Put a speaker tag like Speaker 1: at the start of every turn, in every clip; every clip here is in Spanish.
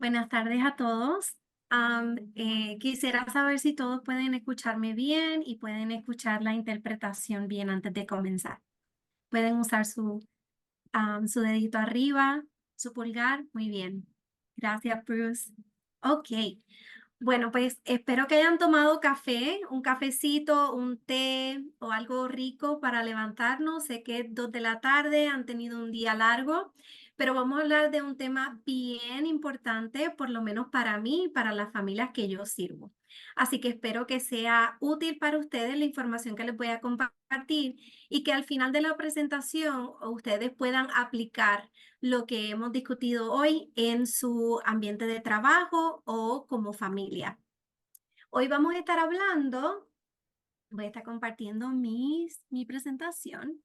Speaker 1: Buenas tardes a todos. Quisiera saber si todos pueden escucharme bien y pueden escuchar la interpretación bien antes de comenzar. Pueden usar su dedito arriba, su pulgar. Muy bien. Gracias, Bruce. Ok. Bueno, pues espero que hayan tomado café, un cafecito, un té o algo rico para levantarnos. Sé que es 2 de la tarde, han tenido un día largo, pero vamos a hablar de un tema bien importante, por lo menos para mí y para las familias que yo sirvo. Así que espero que sea útil para ustedes la información que les voy a compartir y que al final de la presentación ustedes puedan aplicar lo que hemos discutido hoy en su ambiente de trabajo o como familia. Hoy vamos a estar hablando, voy a estar compartiendo mi presentación.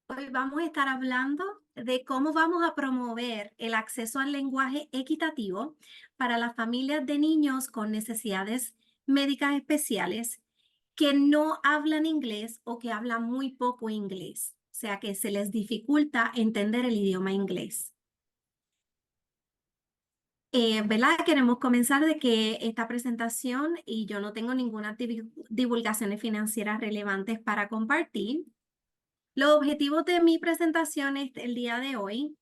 Speaker 1: Hoy vamos a estar hablando de cómo vamos a promover el acceso al lenguaje equitativo para las familias de niños con necesidades médicas especiales que no hablan inglés o que hablan muy poco inglés, o sea que se les dificulta entender el idioma inglés. ¿Verdad? Queremos comenzar de que esta presentación y yo no tengo ninguna divulgaciones financieras relevantes para compartir. Los objetivos de mi presentación el día de hoy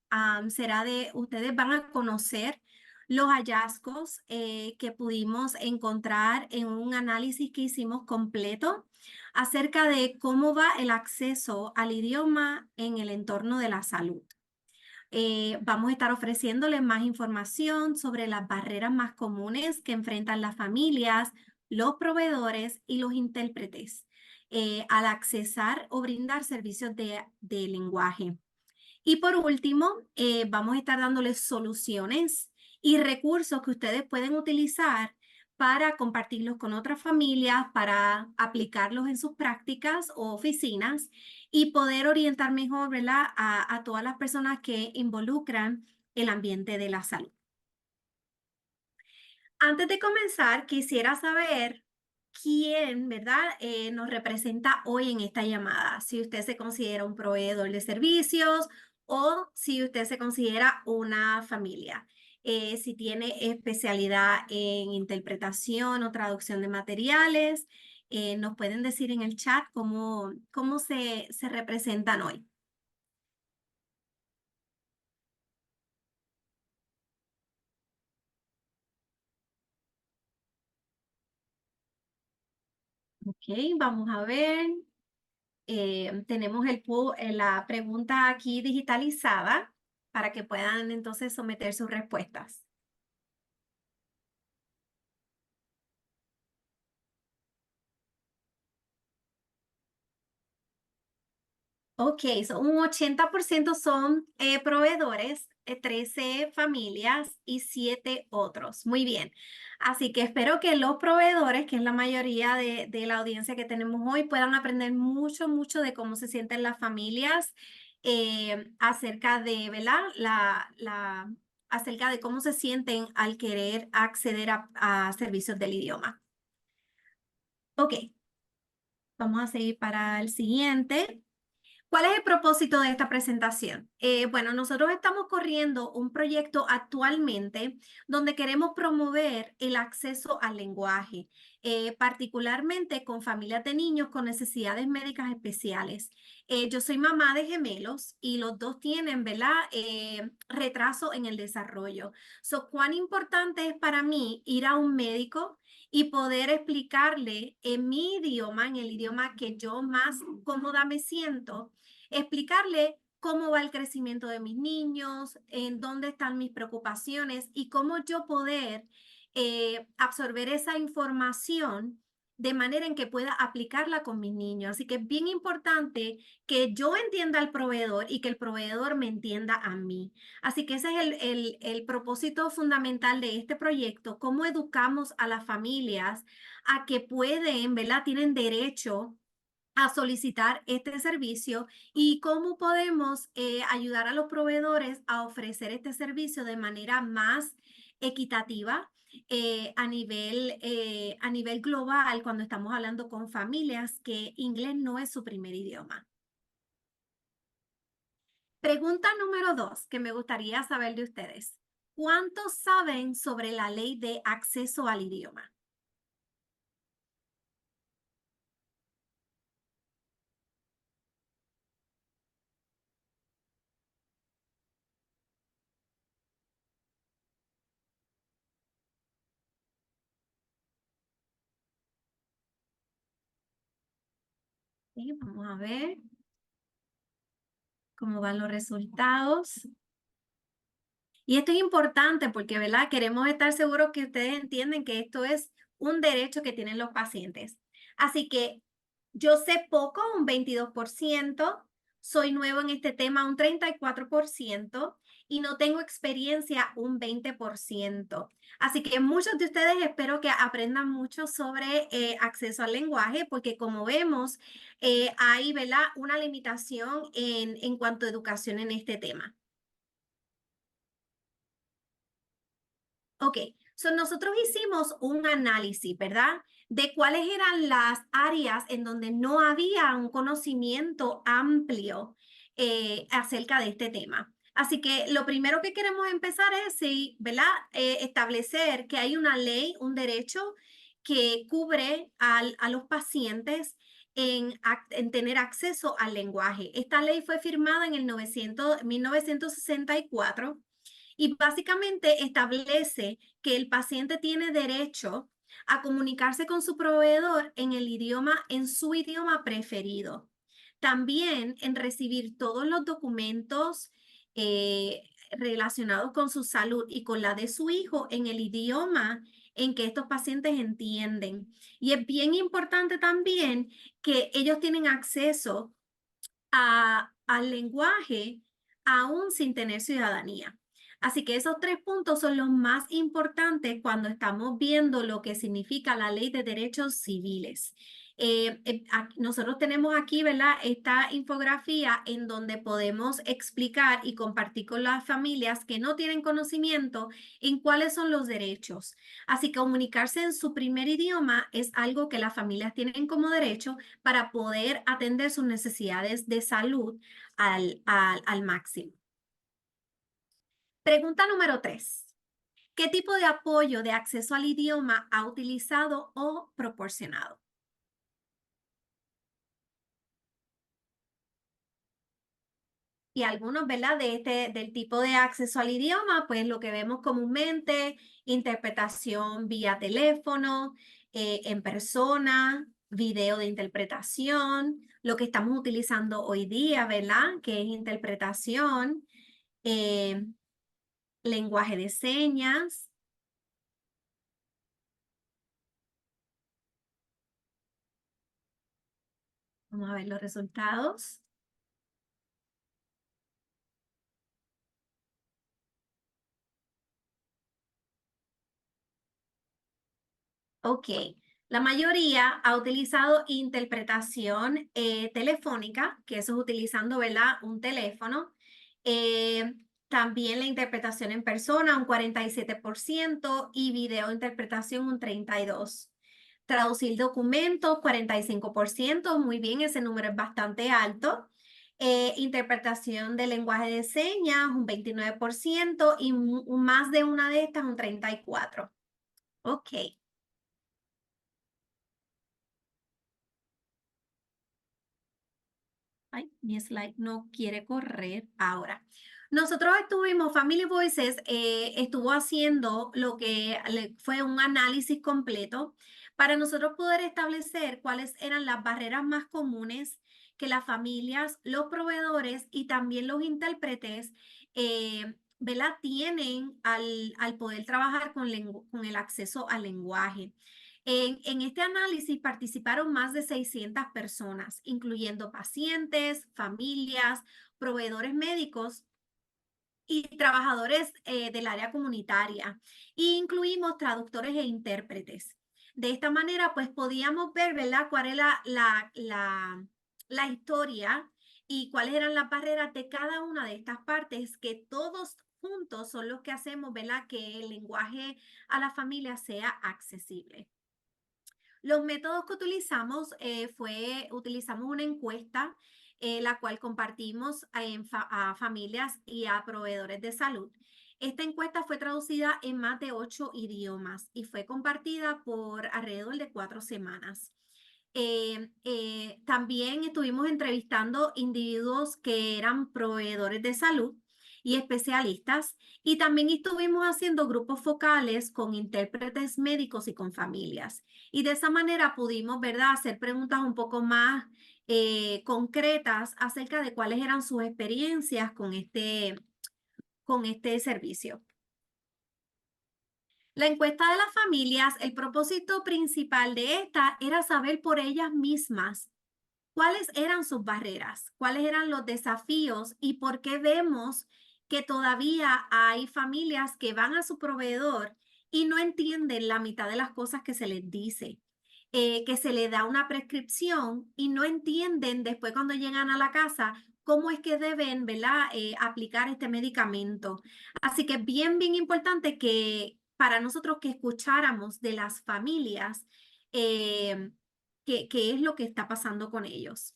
Speaker 1: será de ustedes van a conocer los hallazgos que pudimos encontrar en un análisis que hicimos completo acerca de cómo va el acceso al idioma en el entorno de la salud. Vamos a estar ofreciéndoles más información sobre las barreras más comunes que enfrentan las familias, los proveedores y los intérpretes al accesar o brindar servicios de lenguaje. Y por último, vamos a estar dándoles soluciones y recursos que ustedes pueden utilizar para compartirlos con otras familias, para aplicarlos en sus prácticas o oficinas y poder orientar mejor, ¿verdad? A todas las personas que involucran el ambiente de la salud. Antes de comenzar, quisiera saber quién, ¿verdad? Nos representa hoy en esta llamada. Si usted se considera un proveedor de servicios o si usted se considera una familia. Si tiene especialidad en interpretación o traducción de materiales, nos pueden decir en el chat cómo se representan hoy. Ok, vamos a ver. Tenemos la pregunta aquí digitalizada para que puedan entonces someter sus respuestas. Ok, un 80% son proveedores, 13 familias y 7 otros. Muy bien. Así que espero que los proveedores, que es la mayoría de la audiencia que tenemos hoy, puedan aprender mucho, mucho de cómo se sienten las familias acerca de, ¿verdad? Acerca de cómo se sienten al querer acceder a servicios del idioma. Ok, vamos a seguir para el siguiente. ¿Cuál es el propósito de esta presentación? Bueno, nosotros estamos corriendo un proyecto actualmente donde queremos promover el acceso al lenguaje, particularmente con familias de niños con necesidades médicas especiales. Yo soy mamá de gemelos y los dos tienen, ¿verdad? Retraso en el desarrollo. ¿Cuán importante es para mí ir a un médico y poder explicarle en mi idioma, en el idioma que yo más cómoda me siento? Explicarle cómo va el crecimiento de mis niños, en dónde están mis preocupaciones y cómo yo poder absorber esa información de manera en que pueda aplicarla con mis niños. Así que es bien importante que yo entienda al proveedor y que el proveedor me entienda a mí. Así que ese es el propósito fundamental de este proyecto, cómo educamos a las familias a que pueden, ¿verdad? Tienen derecho a solicitar este servicio y cómo podemos ayudar a los proveedores a ofrecer este servicio de manera más equitativa a nivel global cuando estamos hablando con familias que inglés no es su primer idioma. Pregunta número 2, que me gustaría saber de ustedes. ¿Cuántos saben sobre la ley de acceso al idioma? Sí, vamos a ver cómo van los resultados. Y esto es importante porque, ¿verdad? Queremos estar seguros que ustedes entienden que esto es un derecho que tienen los pacientes. Así que yo sé poco, un 22%, soy nuevo en este tema, un 34%, y no tengo experiencia, un 20%. Así que muchos de ustedes espero que aprendan mucho sobre acceso al lenguaje, porque como vemos, hay, ¿verdad? Una limitación en cuanto a educación en este tema. Ok, nosotros hicimos un análisis, ¿verdad? De cuáles eran las áreas en donde no había un conocimiento amplio acerca de este tema. Así que lo primero que queremos empezar es, sí, ¿verdad? Establecer que hay una ley, un derecho que cubre a los pacientes en tener acceso al lenguaje. Esta ley fue firmada en el 1964 y básicamente establece que el paciente tiene derecho a comunicarse con su proveedor en el idioma, en su idioma preferido. También en recibir todos los documentos relacionados con su salud y con la de su hijo en el idioma en que estos pacientes entienden. Y es bien importante también que ellos tienen acceso al lenguaje aún sin tener ciudadanía. Así que esos 3 puntos son los más importantes cuando estamos viendo lo que significa la ley de derechos civiles. Nosotros tenemos aquí, ¿verdad? Esta infografía en donde podemos explicar y compartir con las familias que no tienen conocimiento en cuáles son los derechos. Así que comunicarse en su primer idioma es algo que las familias tienen como derecho para poder atender sus necesidades de salud al máximo. Pregunta número 3. ¿Qué tipo de apoyo de acceso al idioma ha utilizado o proporcionado? Y algunos, ¿verdad? Del tipo de acceso al idioma, pues lo que vemos comúnmente, interpretación vía teléfono, en persona, video de interpretación, lo que estamos utilizando hoy día, ¿verdad? Que es interpretación, eh, lenguaje de señas. Vamos a ver los resultados. Ok, la mayoría ha utilizado interpretación telefónica, que eso es utilizando, ¿verdad? Un teléfono. Eh, También la interpretación en persona, un 47%, y video interpretación, un 32%. Traducir documentos, 45%, muy bien, ese número es bastante alto. Interpretación de lenguaje de señas, un 29%, y más de una de estas, un 34%. Ok. Ay, mi slide no quiere correr ahora. Nosotros estuvimos, Family Voices estuvo haciendo lo que fue un análisis completo para nosotros poder establecer cuáles eran las barreras más comunes que las familias, los proveedores y también los intérpretes, ¿verdad? Tienen al poder trabajar con el acceso al lenguaje. En este análisis participaron más de 600 personas, incluyendo pacientes, familias, proveedores médicos y trabajadores del área comunitaria. E incluimos traductores e intérpretes. De esta manera, pues podíamos ver, ¿verdad?, cuál era la historia y cuáles eran las barreras de cada una de estas partes, que todos juntos son los que hacemos, ¿verdad?, que el lenguaje a la familia sea accesible. Los métodos que utilizamos utilizamos una encuesta la cual compartimos a familias y a proveedores de salud. Esta encuesta fue traducida en más de 8 idiomas y fue compartida por alrededor de 4 semanas. También estuvimos entrevistando individuos que eran proveedores de salud y especialistas, y también estuvimos haciendo grupos focales con intérpretes médicos y con familias. Y de esa manera pudimos, ¿verdad?, hacer preguntas un poco más concretas acerca de cuáles eran sus experiencias con este servicio. La encuesta de las familias, el propósito principal de esta era saber por ellas mismas cuáles eran sus barreras, cuáles eran los desafíos y por qué vemos que todavía hay familias que van a su proveedor y no entienden la mitad de las cosas que se les dice, que se les da una prescripción y no entienden después cuando llegan a la casa cómo es que deben, ¿verdad?, aplicar este medicamento. Así que es bien, bien importante que para nosotros que escucháramos de las familias, qué es lo que está pasando con ellos.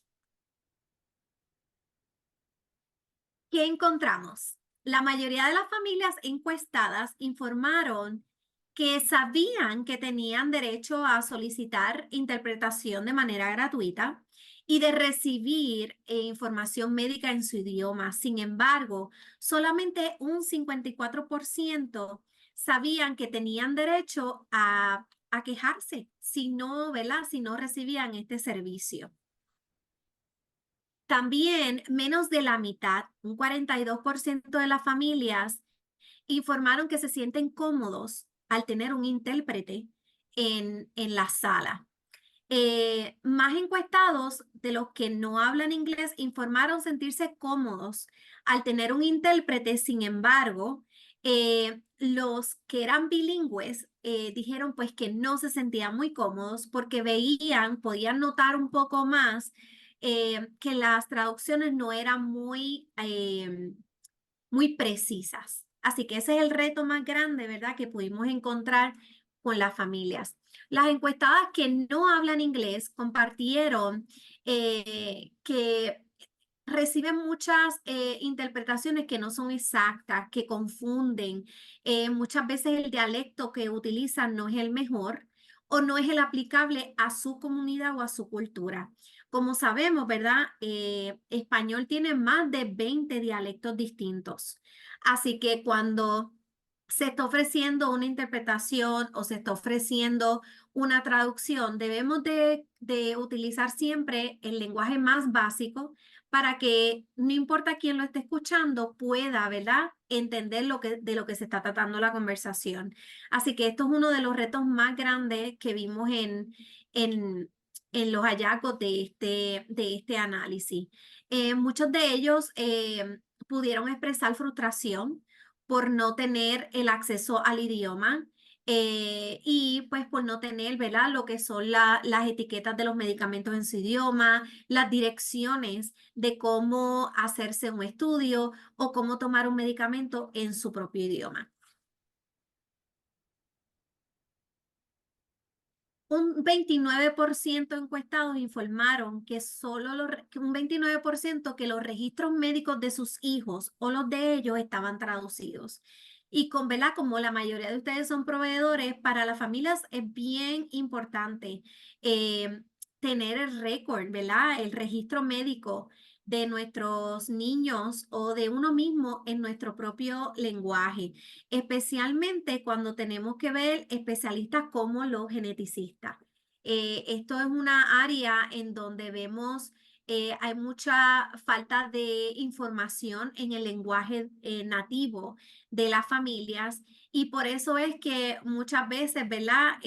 Speaker 1: ¿Qué encontramos? La mayoría de las familias encuestadas informaron que sabían que tenían derecho a solicitar interpretación de manera gratuita y de recibir información médica en su idioma. Sin embargo, solamente un 54% sabían que tenían derecho a quejarse si no, ¿verdad?, si no recibían este servicio. También menos de la mitad, un 42% de las familias informaron que se sienten cómodos al tener un intérprete en la sala. Más encuestados de los que no hablan inglés informaron sentirse cómodos al tener un intérprete. Sin embargo, los que eran bilingües dijeron pues que no se sentían muy cómodos porque podían notar un poco más que las traducciones no eran muy precisas. Así que ese es el reto más grande, ¿verdad?, que pudimos encontrar con las familias. Las encuestadas que no hablan inglés compartieron que reciben muchas interpretaciones que no son exactas, que confunden. Muchas veces el dialecto que utilizan no es el mejor o no es el aplicable a su comunidad o a su cultura. Como sabemos, ¿verdad? Español tiene más de 20 dialectos distintos. Así que cuando se está ofreciendo una interpretación o se está ofreciendo una traducción, debemos de utilizar siempre el lenguaje más básico para que no importa quién lo esté escuchando, pueda, ¿verdad?, entender de lo que se está tratando la conversación. Así que esto es uno de los retos más grandes que vimos en los hallazgos de este análisis. Muchos de ellos pudieron expresar frustración por no tener el acceso al idioma y pues por no tener, ¿verdad?, lo que son las etiquetas de los medicamentos en su idioma, las direcciones de cómo hacerse un estudio o cómo tomar un medicamento en su propio idioma. Un 29% encuestados informaron que que un 29% que los registros médicos de sus hijos o los de ellos estaban traducidos. Y ¿verdad?, como la mayoría de ustedes son proveedores, para las familias es bien importante tener el récord, ¿verdad?, el registro médico de nuestros niños o de uno mismo en nuestro propio lenguaje, especialmente cuando tenemos que ver especialistas como los geneticistas. Esto es una área en donde vemos hay mucha falta de información en el lenguaje nativo de las familias y por eso es que muchas veces, ¿verdad?,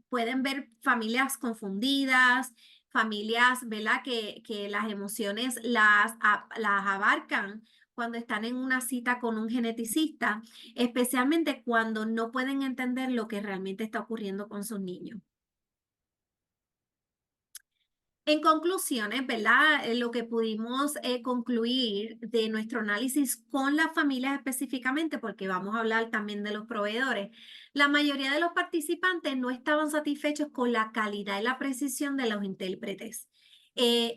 Speaker 1: pueden ver familias confundidas, familias, ¿verdad?, que las emociones las abarcan cuando están en una cita con un geneticista, especialmente cuando no pueden entender lo que realmente está ocurriendo con sus niños. En conclusiones, ¿verdad? Lo que pudimos concluir de nuestro análisis con las familias específicamente, porque vamos a hablar también de los proveedores, la mayoría de los participantes no estaban satisfechos con la calidad y la precisión de los intérpretes.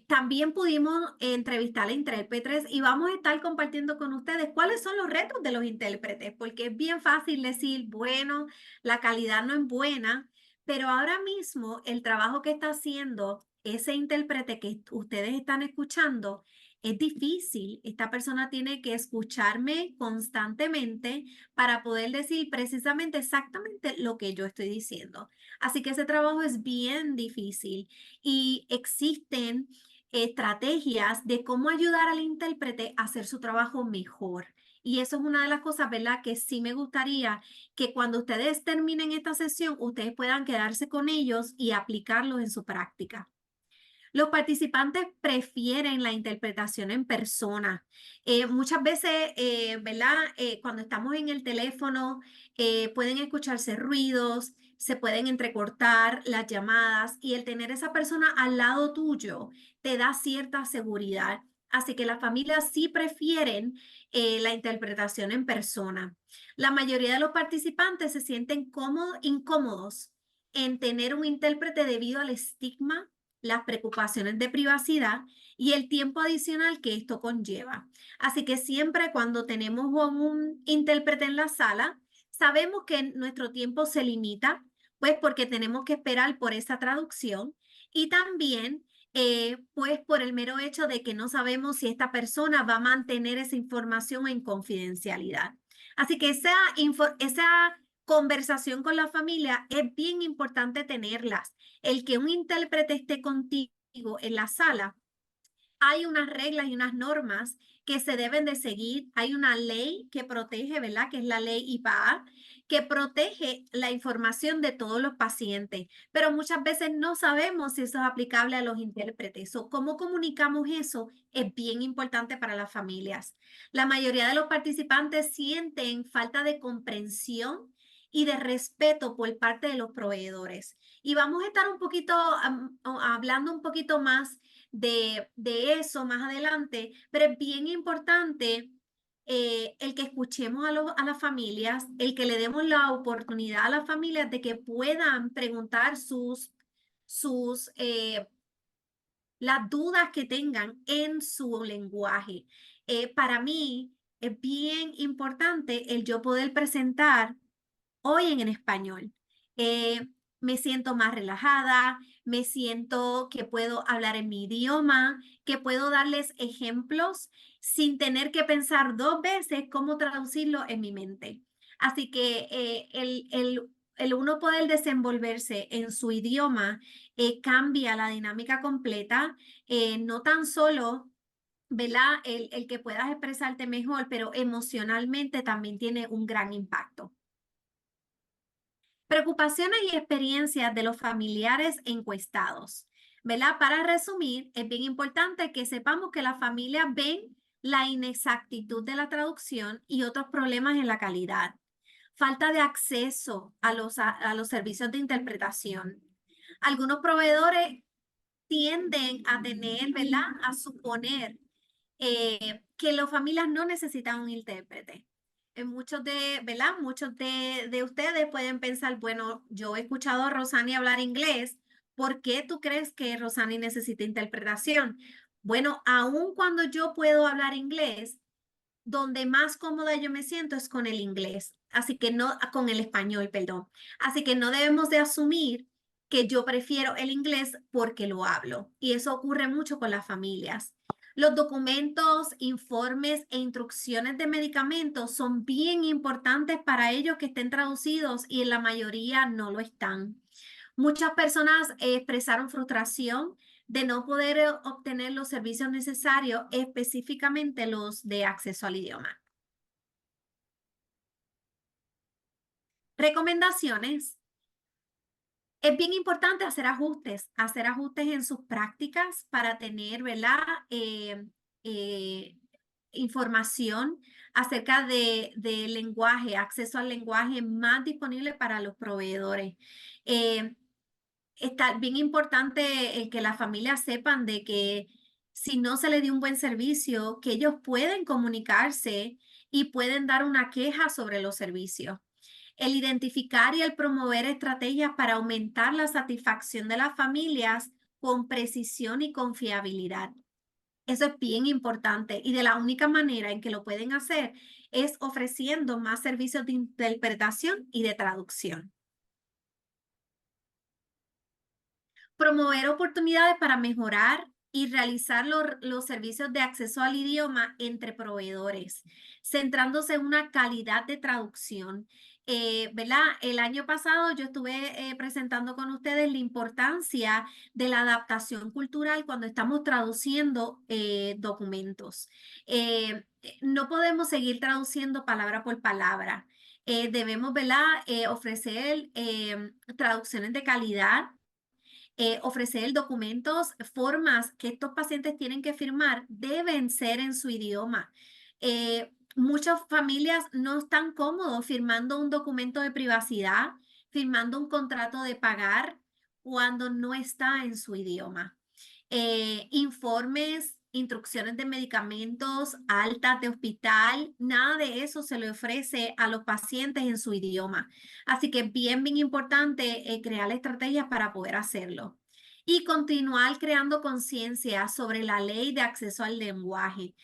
Speaker 1: También pudimos entrevistar a intérpretes y vamos a estar compartiendo con ustedes cuáles son los retos de los intérpretes, porque es bien fácil decir, bueno, la calidad no es buena, pero ahora mismo el trabajo que está haciendo ese intérprete que ustedes están escuchando es difícil. Esta persona tiene que escucharme constantemente para poder decir precisamente exactamente lo que yo estoy diciendo. Así que ese trabajo es bien difícil y existen estrategias de cómo ayudar al intérprete a hacer su trabajo mejor. Y eso es una de las cosas, ¿verdad? Que sí me gustaría que cuando ustedes terminen esta sesión, ustedes puedan quedarse con ellos y aplicarlos en su práctica. Los participantes prefieren la interpretación en persona. Muchas veces, ¿verdad? Cuando estamos en el teléfono, pueden escucharse ruidos, se pueden entrecortar las llamadas y el tener esa persona al lado tuyo te da cierta seguridad. Así que las familias sí prefieren la interpretación en persona. La mayoría de los participantes se sienten incómodos en tener un intérprete debido al estigma, las preocupaciones de privacidad y el tiempo adicional que esto conlleva. Así que siempre cuando tenemos un intérprete en la sala, sabemos que nuestro tiempo se limita, pues porque tenemos que esperar por esa traducción y también pues por el mero hecho de que no sabemos si esta persona va a mantener esa información en confidencialidad. Así que esa conversación con la familia es bien importante tenerlas. El que un intérprete esté contigo en la sala, hay unas reglas y unas normas que se deben de seguir. Hay una ley que protege, ¿verdad? Que es la ley IPAA, que protege la información de todos los pacientes, pero muchas veces no sabemos si eso es aplicable a los intérpretes o cómo comunicamos eso es bien importante para las familias. La mayoría de los participantes sienten falta de comprensión y de respeto por parte de los proveedores. Y vamos a estar un poquito hablando un poquito más de eso más adelante, pero es bien importante el que escuchemos a las familias, el que le demos la oportunidad a las familias de que puedan preguntar las dudas que tengan en su lenguaje. Para mí es bien importante el yo poder presentar hoy en español. Me siento más relajada, me siento que puedo hablar en mi idioma, que puedo darles ejemplos sin tener que pensar dos veces cómo traducirlo en mi mente. Así que el uno poder desenvolverse en su idioma cambia la dinámica completa, no tan solo, ¿verdad? El que puedas expresarte mejor, pero emocionalmente también tiene un gran impacto. Preocupaciones y experiencias de los familiares encuestados, ¿verdad? Para resumir, es bien importante que sepamos que las familias ven la inexactitud de la traducción y otros problemas en la calidad, falta de acceso a los servicios de interpretación. Algunos proveedores tienden a tener, ¿verdad? A suponer que las familias no necesitan un intérprete. Muchos ¿verdad? Muchos de ustedes pueden pensar, bueno, yo he escuchado a Rosani hablar inglés, ¿por qué tú crees que Rosani necesita interpretación? Bueno, aun cuando yo puedo hablar inglés, donde más cómoda yo me siento es con el inglés, así que no, con el español, perdón. Así que no debemos de asumir que yo prefiero el inglés porque lo hablo. Y eso ocurre mucho con las familias. Los documentos, informes e instrucciones de medicamentos son bien importantes para ellos que estén traducidos y en la mayoría no lo están. Muchas personas expresaron frustración de no poder obtener los servicios necesarios, específicamente los de acceso al idioma. Recomendaciones. Es bien importante hacer ajustes en sus prácticas para tener, ¿verdad? Eh, información acerca de lenguaje, acceso al lenguaje más disponible para los proveedores. Está bien importante el que las familias sepan de que si no se les dio un buen servicio, que ellos pueden comunicarse y pueden dar una queja sobre los servicios. El identificar y el promover estrategias para aumentar la satisfacción de las familias con precisión y confiabilidad. Eso es bien importante y de la única manera en que lo pueden hacer es ofreciendo más servicios de interpretación y de traducción. Promover oportunidades para mejorar y realizar los servicios de acceso al idioma entre proveedores, centrándose en una calidad de traducción. ¿Verdad? El año pasado yo estuve presentando con ustedes la importancia de la adaptación cultural cuando estamos traduciendo documentos. No podemos seguir traduciendo palabra por palabra. Debemos, ¿verdad? Ofrecer traducciones de calidad, ofrecer documentos, formas que estos pacientes tienen que firmar deben ser en su idioma. Muchas familias no están cómodos firmando un documento de privacidad, firmando un contrato de pagar cuando no está en su idioma. Informes, instrucciones de medicamentos, altas de hospital, nada de eso se le ofrece a los pacientes en su idioma. Así que es bien, bien importante crear estrategias para poder hacerlo. Y continuar creando conciencia sobre la ley de acceso al lenguaje.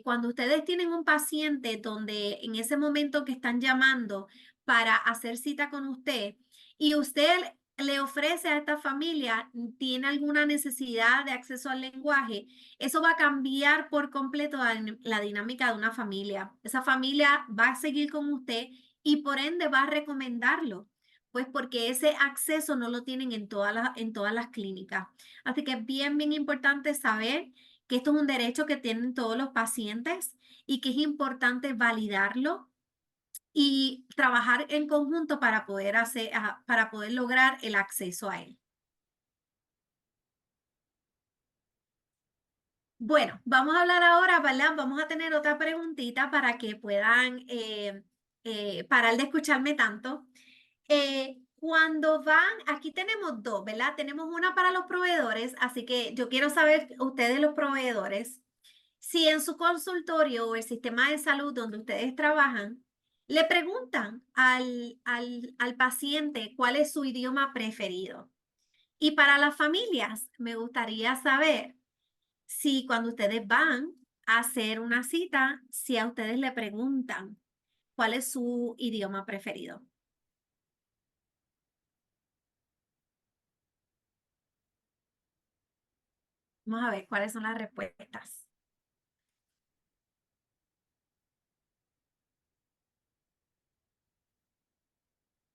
Speaker 1: Cuando ustedes tienen un paciente donde en ese momento que están llamando para hacer cita con usted y usted le ofrece a esta familia, tiene alguna necesidad de acceso al lenguaje, eso va a cambiar por completo la dinámica de una familia. Esa familia va a seguir con usted y por ende va a recomendarlo, pues porque ese acceso no lo tienen en todas las clínicas. Así que es bien, bien importante saber que esto es un derecho que tienen todos los pacientes y que es importante validarlo y trabajar en conjunto para poder para poder lograr el acceso a él. Bueno, vamos a hablar ahora, ¿verdad? Vamos a tener otra preguntita para que puedan parar de escucharme tanto. Cuando van, aquí tenemos dos, ¿verdad? Tenemos una para los proveedores, así que yo quiero saber, ustedes los proveedores, si en su consultorio o el sistema de salud donde ustedes trabajan, le preguntan al paciente cuál es su idioma preferido. Y para las familias, me gustaría saber si cuando ustedes van a hacer una cita, si a ustedes le preguntan cuál es su idioma preferido. Vamos a ver cuáles son las respuestas.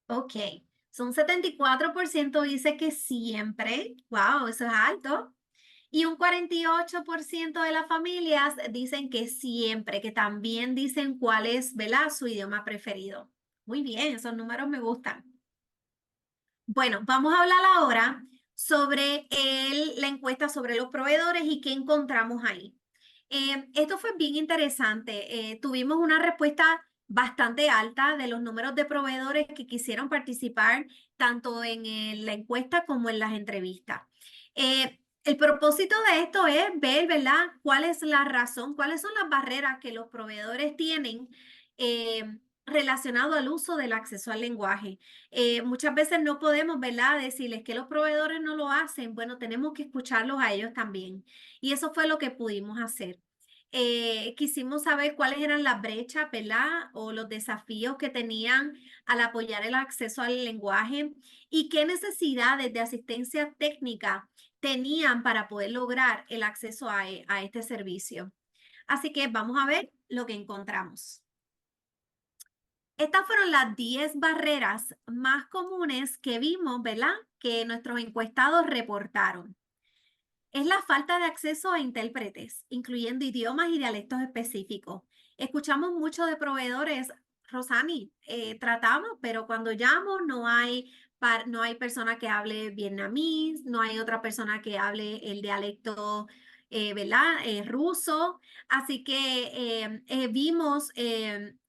Speaker 1: Ok, son 74% dice que siempre. Wow, eso es alto. Y un 48% de las familias dicen que siempre, que también dicen cuál es, ¿verdad? Su idioma preferido. Muy bien, esos números me gustan. Bueno, vamos a hablar ahora sobre la encuesta sobre los proveedores y qué encontramos ahí. Esto fue bien interesante. Tuvimos una respuesta bastante alta de los números de proveedores que quisieron participar tanto en la encuesta como en las entrevistas. El propósito de esto es ver, ¿verdad?, cuál es la razón, cuáles son las barreras que los proveedores tienen relacionado al uso del acceso al lenguaje. Muchas veces no podemos, ¿verdad?, decirles que los proveedores no lo hacen. Bueno, tenemos que escucharlos a ellos también. Y eso fue lo que pudimos hacer. Quisimos saber cuáles eran las brechas, ¿verdad? O los desafíos que tenían al apoyar el acceso al lenguaje y qué necesidades de asistencia técnica tenían para poder lograr el acceso a este servicio. Así que vamos a ver lo que encontramos. Estas fueron las 10 barreras más comunes que vimos, ¿verdad? Que nuestros encuestados reportaron. Es la falta de acceso a intérpretes, incluyendo idiomas y dialectos específicos. Escuchamos mucho de proveedores, Rosani, tratamos, pero cuando llamo no hay persona que hable vietnamís, no hay otra persona que hable el dialecto, ¿verdad? Ruso. Así que vimos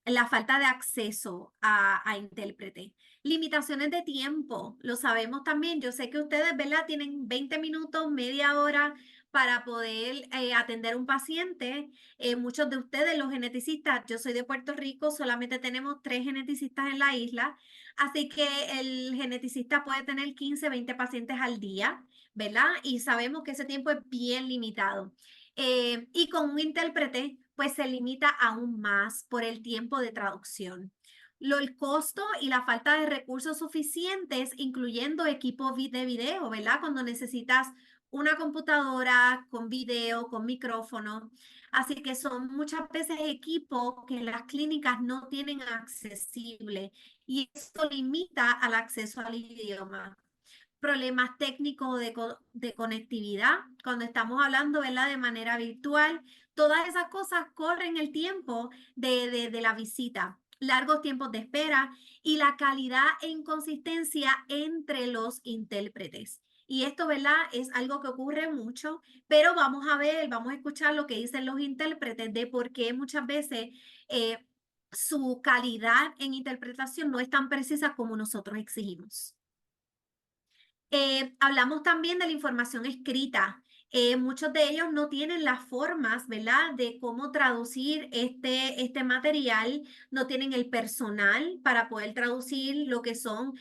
Speaker 1: la falta de acceso a intérprete. Limitaciones de tiempo, lo sabemos también. Yo sé que ustedes, ¿verdad?, tienen 20 minutos, media hora para poder atender un paciente. Muchos de ustedes, los geneticistas, yo soy de Puerto Rico, solamente tenemos 3 geneticistas en la isla, así que el geneticista puede tener 15, 20 pacientes al día. ¿verdad? Y sabemos que ese tiempo es bien limitado. Y con un intérprete, pues se limita aún más por el tiempo de traducción. El costo y la falta de recursos suficientes, incluyendo equipo de video, ¿verdad? Cuando necesitas una computadora con video, con micrófono. Así que son muchas veces equipos que las clínicas no tienen accesible y esto limita al acceso al idioma. Problemas técnicos de conectividad, cuando estamos hablando, ¿verdad? De manera virtual, todas esas cosas corren el tiempo de la visita, largos tiempos de espera y la calidad e inconsistencia entre los intérpretes. Y esto, ¿verdad? Es algo que ocurre mucho, pero vamos a ver, vamos a escuchar lo que dicen los intérpretes de por qué muchas veces eh, su calidad en interpretación no es tan precisa como nosotros exigimos. Hablamos también de la información escrita. Muchos de ellos no tienen las formas, ¿verdad?, de cómo traducir este material, no tienen el personal para poder traducir lo que son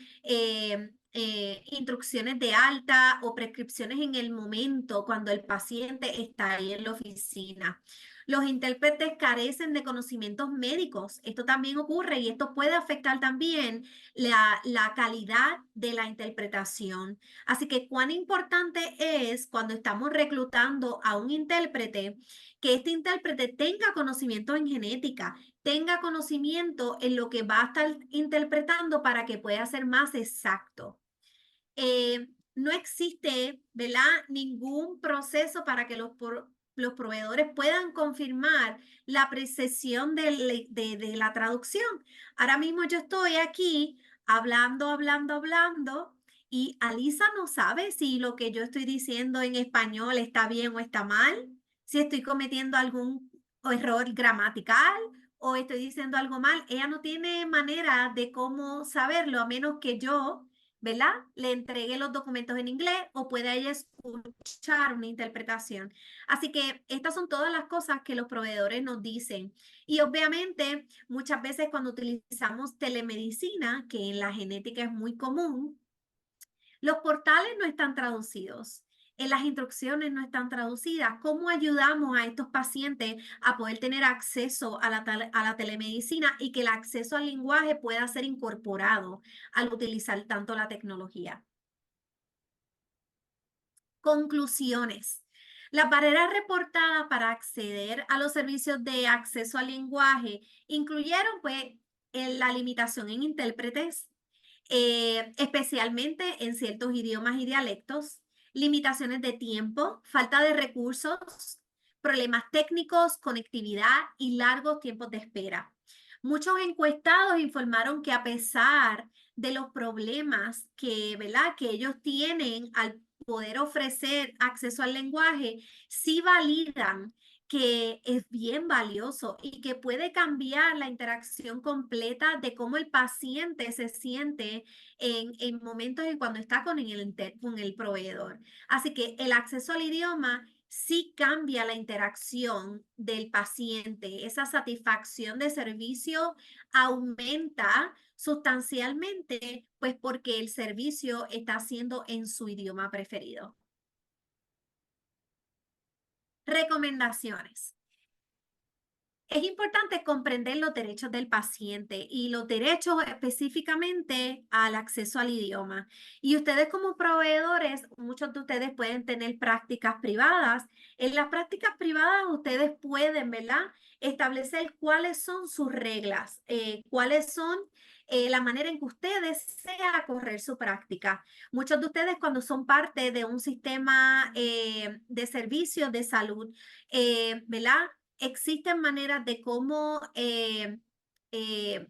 Speaker 1: instrucciones de alta o prescripciones en el momento cuando el paciente está ahí en la oficina. Los intérpretes carecen de conocimientos médicos. Esto también ocurre y esto puede afectar también la calidad de la interpretación. Así que cuán importante es cuando estamos reclutando a un intérprete, que este intérprete tenga conocimiento en genética, tenga conocimiento en lo que va a estar interpretando para que pueda ser más exacto. No existe, ¿verdad?, ningún proceso para que los proveedores puedan confirmar la precisión de la traducción. Ahora mismo yo estoy aquí hablando y Alisa no sabe si lo que yo estoy diciendo en español está bien o está mal, si estoy cometiendo algún error gramatical o estoy diciendo algo mal. Ella no tiene manera de cómo saberlo a menos que yo, ¿verdad?, le entregue los documentos en inglés o pueda ella escuchar una interpretación. Así que estas son todas las cosas que los proveedores nos dicen. Y obviamente, muchas veces cuando utilizamos telemedicina, que en la genética es muy común, los portales no están traducidos. En las instrucciones no están traducidas. ¿Cómo ayudamos a estos pacientes a poder tener acceso a la telemedicina y que el acceso al lenguaje pueda ser incorporado al utilizar tanto la tecnología? Conclusiones. Las barreras reportadas para acceder a los servicios de acceso al lenguaje incluyeron pues la limitación en intérpretes, especialmente en ciertos idiomas y dialectos, limitaciones de tiempo, falta de recursos, problemas técnicos, conectividad y largos tiempos de espera. Muchos encuestados informaron que a pesar de los problemas ¿verdad?, que ellos tienen al poder ofrecer acceso al lenguaje, sí validan que es bien valioso y que puede cambiar la interacción completa de cómo el paciente se siente en momentos en cuando está con el proveedor. Así que el acceso al idioma sí cambia la interacción del paciente. Esa satisfacción de servicio aumenta sustancialmente, pues porque el servicio está siendo en su idioma preferido. Recomendaciones. Es importante comprender los derechos del paciente y los derechos específicamente al acceso al idioma. Y ustedes como proveedores, muchos de ustedes pueden tener prácticas privadas. En las prácticas privadas ustedes pueden, ¿verdad?, establecer cuáles son sus reglas, cuáles son la manera en que ustedes desean correr su práctica. Muchos de ustedes cuando son parte de un sistema de servicios de salud, ¿verdad?, existen maneras de eh,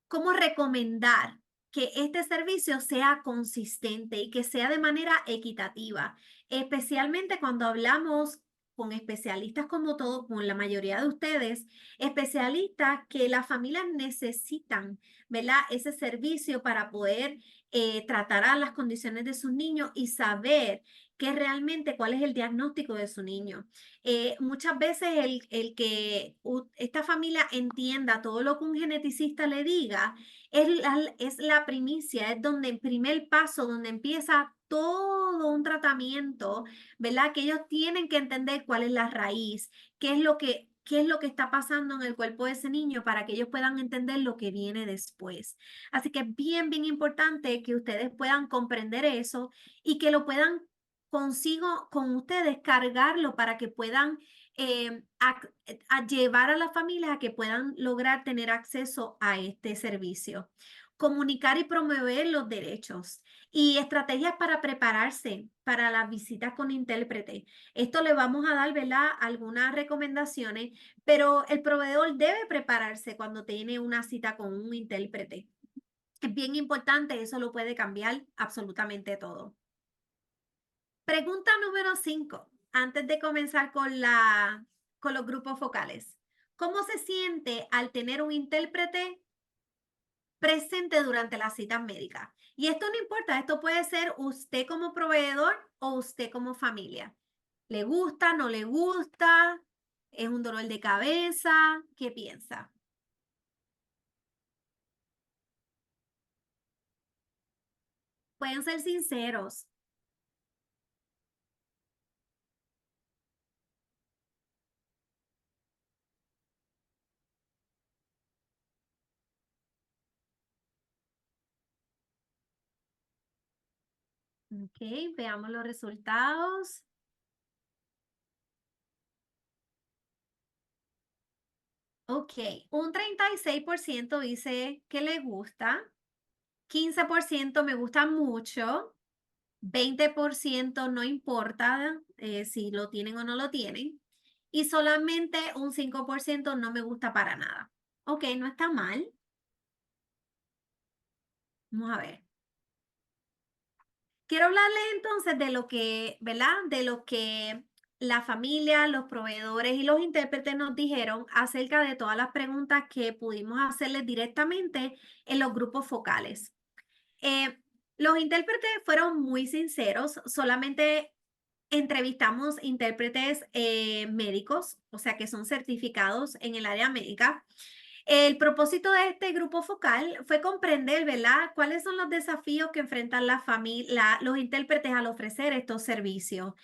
Speaker 1: cómo recomendar que este servicio sea consistente y que sea de manera equitativa, especialmente cuando hablamos con especialistas como todo, como la mayoría de ustedes, especialistas que las familias necesitan, ¿verdad?, ese servicio para poder tratar a las condiciones de sus niños y saber que realmente cuál es el diagnóstico de su niño. Muchas veces el que esta familia entienda todo lo que un geneticista le diga es la primicia, es donde el primer paso, donde empieza todo un tratamiento, ¿verdad? Que ellos tienen que entender cuál es la raíz, qué es lo que está pasando en el cuerpo de ese niño para que ellos puedan entender lo que viene después. Así que es bien, bien importante que ustedes puedan comprender eso y que lo puedan consigo, con ustedes, cargarlo para que puedan a llevar a las familias a que puedan lograr tener acceso a este servicio. Comunicar y promover los derechos y estrategias para prepararse para las visitas con intérprete. Esto le vamos a dar, ¿verdad? Algunas recomendaciones, pero el proveedor debe prepararse cuando tiene una cita con un intérprete. Es bien importante, eso lo puede cambiar absolutamente todo. Pregunta número 5, antes de comenzar con los grupos focales. ¿Cómo se siente al tener un intérprete presente durante las citas médicas? Y esto no importa, esto puede ser usted como proveedor o usted como familia. ¿Le gusta, no le gusta? ¿Es un dolor de cabeza? ¿Qué piensa? Pueden ser sinceros. Ok, veamos los resultados. Ok, un 36% dice que le gusta, 15% me gusta mucho, 20% no importa si lo tienen o no lo tienen, y solamente un 5% no me gusta para nada. Ok, no está mal. Vamos a ver. Quiero hablarles entonces de lo que, ¿verdad? De lo que la familia, los proveedores y los intérpretes nos dijeron acerca de todas las preguntas que pudimos hacerles directamente en los grupos focales. Eh, los intérpretes fueron muy sinceros, solamente entrevistamos intérpretes médicos, o sea, que son certificados en el área médica. El propósito de este grupo focal fue comprender, ¿verdad?, cuáles son los desafíos que enfrentan los intérpretes al ofrecer estos servicios,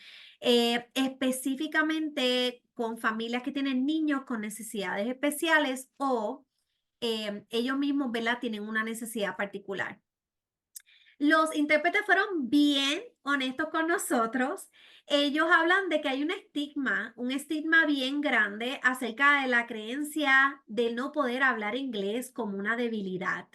Speaker 1: específicamente con familias que tienen niños con necesidades especiales o ellos mismos, ¿verdad?, tienen una necesidad particular. Los intérpretes fueron bien honestos con nosotros. Ellos hablan de que hay un estigma bien grande acerca de la creencia de no poder hablar inglés como una debilidad.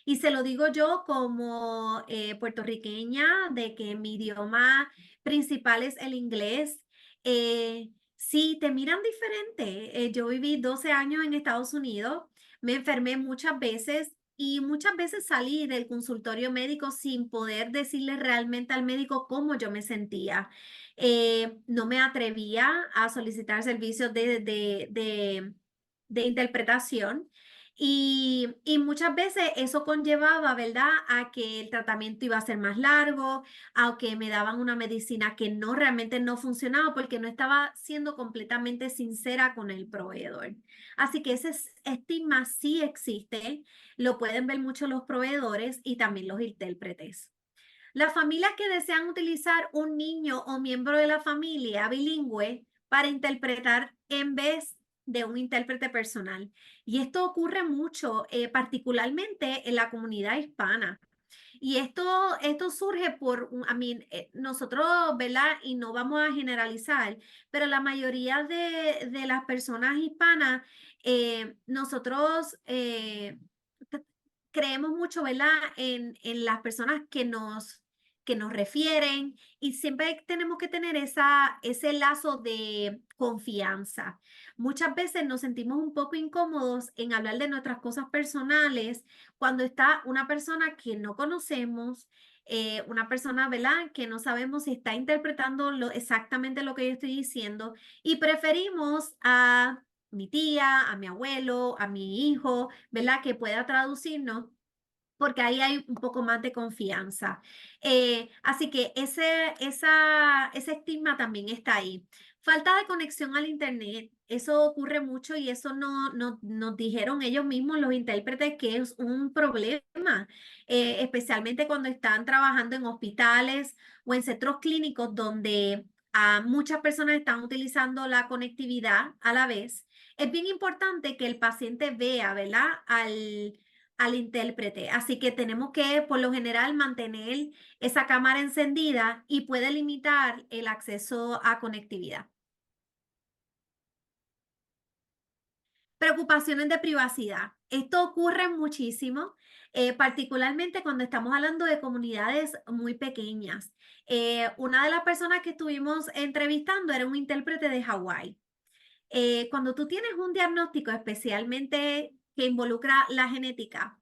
Speaker 1: Y se lo digo yo como puertorriqueña, de que mi idioma principal es el inglés. Sí, te miran diferente. Yo viví 12 años en Estados Unidos, me enfermé muchas veces y muchas veces salí del consultorio médico sin poder decirle realmente al médico cómo yo me sentía. No me atrevía a solicitar servicios de interpretación. Y muchas veces eso conllevaba, ¿verdad?, a que el tratamiento iba a ser más largo, a que me daban una medicina que no realmente no funcionaba porque no estaba siendo completamente sincera con el proveedor. Así que ese estigma sí existe, lo pueden ver mucho los proveedores y también los intérpretes. Las familias que desean utilizar un niño o miembro de la familia bilingüe para interpretar en vez de un intérprete personal. Y esto ocurre mucho, particularmente en la comunidad hispana. Y esto surge nosotros, ¿verdad? Y no vamos a generalizar, pero la mayoría de las personas hispanas, nosotros creemos mucho, ¿verdad? En las personas que nos refieren y siempre tenemos que tener ese lazo de confianza. Muchas veces nos sentimos un poco incómodos en hablar de nuestras cosas personales cuando está una persona que no conocemos, una persona, ¿verdad?, que no sabemos si está interpretando exactamente lo que yo estoy diciendo y preferimos a mi tía, a mi abuelo, a mi hijo, ¿verdad?, que pueda traducirnos porque ahí hay un poco más de confianza. Así que ese estigma también está ahí. Falta de conexión al internet. Eso ocurre mucho y eso nos dijeron ellos mismos, los intérpretes, que es un problema, especialmente cuando están trabajando en hospitales o en centros clínicos donde muchas personas están utilizando la conectividad a la vez. Es bien importante que el paciente vea, ¿verdad? Al intérprete. Así que tenemos que, por lo general, mantener esa cámara encendida y puede limitar el acceso a conectividad. Preocupaciones de privacidad. Esto ocurre muchísimo, particularmente cuando estamos hablando de comunidades muy pequeñas. Una de las personas que estuvimos entrevistando era un intérprete de Hawái. Cuando tú tienes un diagnóstico especialmente que involucra la genética,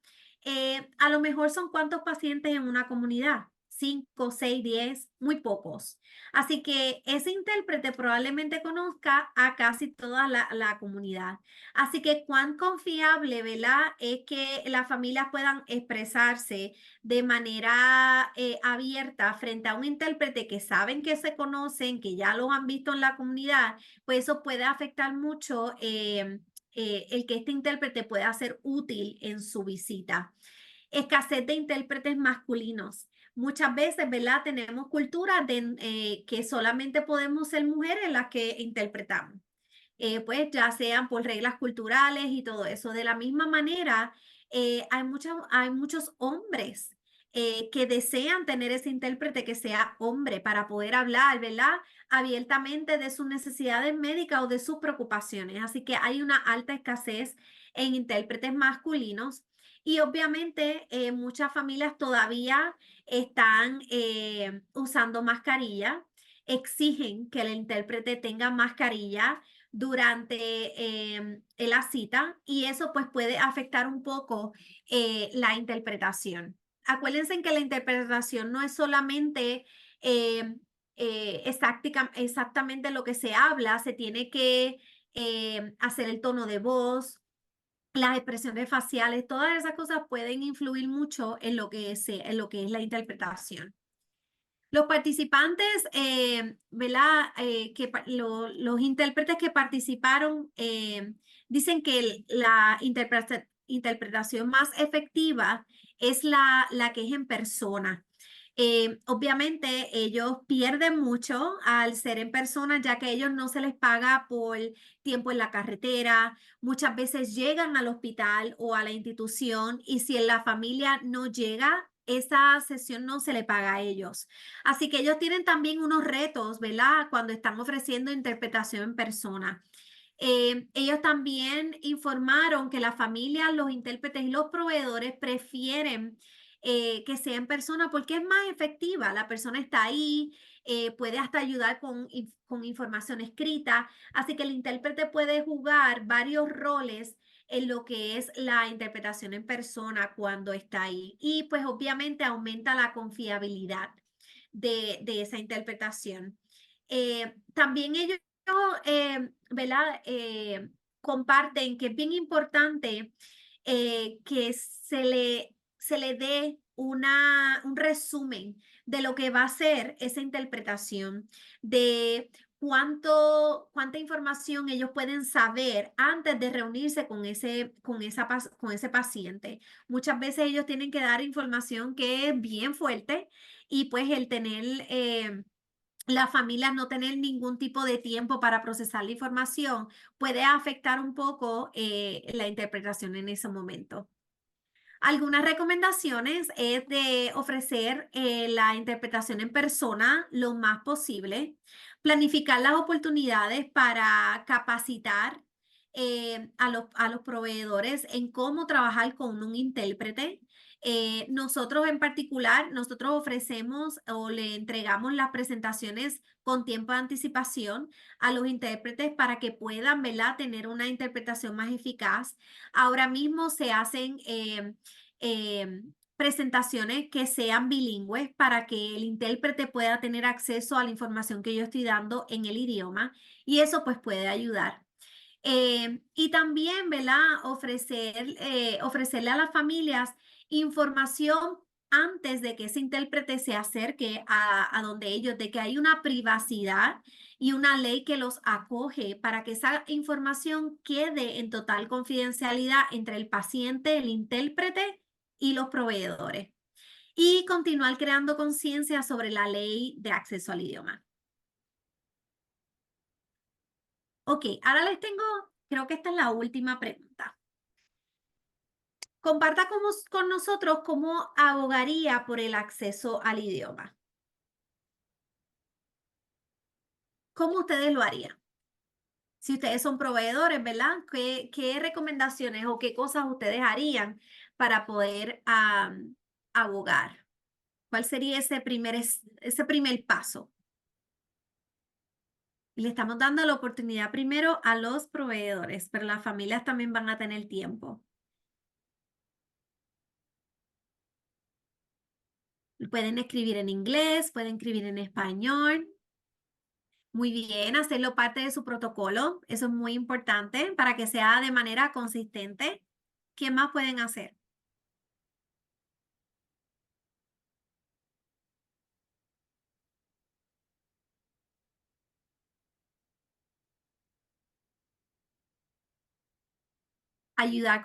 Speaker 1: a lo mejor son cuántos pacientes en una comunidad, 5, 6, 10, muy pocos. Así que ese intérprete probablemente conozca a casi toda la comunidad. Así que cuán confiable, ¿verdad? Es que las familias puedan expresarse de manera abierta frente a un intérprete que saben que se conocen, que ya los han visto en la comunidad, pues eso puede afectar mucho el que este intérprete pueda ser útil en su visita. Escasez de intérpretes masculinos. Muchas veces, ¿verdad? Tenemos culturas que solamente podemos ser mujeres las que interpretamos. Pues ya sean por reglas culturales y todo eso. De la misma manera, hay muchos hombres que desean tener ese intérprete que sea hombre para poder hablar, ¿verdad? Abiertamente de sus necesidades médicas o de sus preocupaciones. Así que hay una alta escasez en intérpretes masculinos. Y obviamente muchas familias todavía están usando mascarilla, exigen que el intérprete tenga mascarilla durante la cita y eso pues puede afectar un poco la interpretación. Acuérdense que la interpretación no es solamente eh, exactamente lo que se habla, se tiene que hacer el tono de voz, las expresiones faciales, todas esas cosas pueden influir mucho en lo que es la interpretación. Los participantes, ¿verdad? Los intérpretes que participaron dicen que la interpretación más efectiva es la que es en persona. Obviamente ellos pierden mucho al ser en persona, ya que a ellos no se les paga por tiempo en la carretera. Muchas veces llegan al hospital o a la institución y si en la familia no llega, esa sesión no se le paga a ellos. Así que ellos tienen también unos retos, ¿verdad? Cuando están ofreciendo interpretación en persona. Ellos también informaron que la familia, los intérpretes y los proveedores prefieren que sea en persona porque es más efectiva. La persona está ahí, puede hasta ayudar con información escrita. Así que el intérprete puede jugar varios roles en lo que es la interpretación en persona cuando está ahí. Y pues obviamente aumenta la confiabilidad de esa interpretación. También ellos, ¿verdad? Comparten que es bien importante que se le dé un resumen de lo que va a ser esa interpretación, de cuánta información ellos pueden saber antes de reunirse con ese paciente. Muchas veces ellos tienen que dar información que es bien fuerte y pues el tener las familias no tener ningún tipo de tiempo para procesar la información puede afectar un poco la interpretación en ese momento. Algunas recomendaciones es de ofrecer la interpretación en persona lo más posible, planificar las oportunidades para capacitar a los proveedores en cómo trabajar con un intérprete. Nosotros en particular, nosotros ofrecemos o le entregamos las presentaciones con tiempo de anticipación a los intérpretes para que puedan, ¿verdad?, tener una interpretación más eficaz. Ahora mismo se hacen presentaciones que sean bilingües para que el intérprete pueda tener acceso a la información que yo estoy dando en el idioma y eso pues puede ayudar. Y también, ¿verdad? Ofrecerle a las familias información antes de que ese intérprete se acerque a donde ellos, de que hay una privacidad y una ley que los acoge para que esa información quede en total confidencialidad entre el paciente, el intérprete y los proveedores. Y continuar creando conciencia sobre la ley de acceso al idioma. Ok, ahora les tengo, creo que esta es la última pregunta. Comparta con nosotros cómo abogaría por el acceso al idioma. ¿Cómo ustedes lo harían? Si ustedes son proveedores, ¿verdad? ¿Qué recomendaciones o qué cosas ustedes harían para poder abogar? ¿Cuál sería ese primer paso? Le estamos dando la oportunidad primero a los proveedores, pero las familias también van a tener tiempo. Pueden escribir en inglés, pueden escribir en español. Muy bien, hacerlo parte de su protocolo. Eso es muy importante para que sea de manera consistente. ¿Qué más pueden hacer? Ayudar